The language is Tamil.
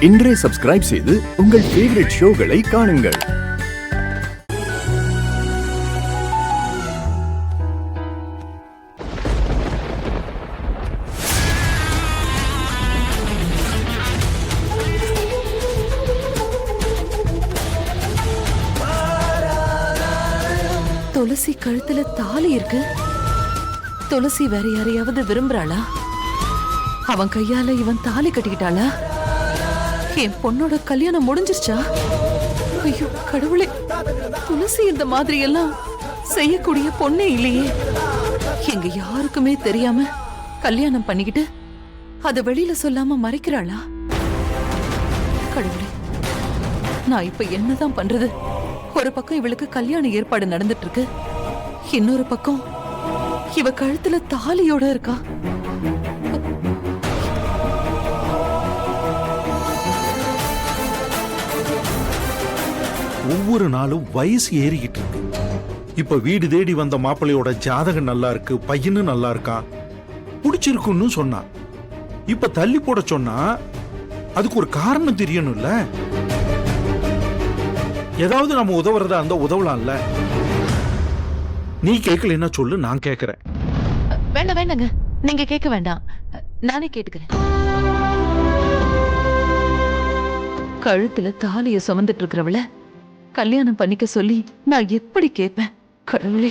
இன்றே சப்ஸ்கிரைப் செய்து உங்கள் ஃபேவரட் ஷோகளை காணுங்கள். துளசி கழுத்துல தாலி இருக்கு. துளசி வேற யாரையாவது விரும்புறாளா? அவன் கையால இவன் தாலி கட்டிக்கிட்டாளா? என் பொண்ணோட கல்யாணம் முடிஞ்சிருச்சா? ஐயோ கடவுளே, துளசி இந்த மாதிரி எல்லாம் செய்யக்கூடிய பொண்ணே இல்லையே. எங்க யாருக்குமே தெரியாம கல்யாணம் பண்ணிக்கிட்டு அத வெளியில சொல்லாம மறைக்கிறாளா? கடவுளே, நான் இப்ப என்னதான் பண்றது? ஒரு பக்கம் இவளுக்கு கல்யாண ஏற்பாடு நடந்துட்டு இருக்கு, இன்னொரு பக்கம் இவ கழுத்துல தாலியோட இருக்கா. ஒவ்வொரு நாளும் வயசு ஏறிக்கிட்டு இருக்கு. இப்ப வீடு தேடி வந்த மாப்பிள்ளையோட ஜாதகம் நல்லா இருக்கு, பையனும் நல்லா இருக்கா, பிடிச்சிருக்குன்னு சொன்னா. இப்ப தள்ளி போட சொன்னா அதுக்கு ஒரு காரணம் தெரியணும்ல. ஏதாவது நம்ம உதவுறதா அந்த உதவலாம்ல. நீ கேட்கலன்னா சொல்லு, நான் கேட்கிறேன். வேண்டாம் வேண்டாங்க, நீங்க கேட்க வேண்டாம், நானே கேட்டுக்கிறேன். கழுத்துல தாலிய சுமந்துட்டு இருக்கிறவள கல்யாணம் பண்ணிக்க சொல்லி நான் எப்படி கேட்பேன்? கடவுளே,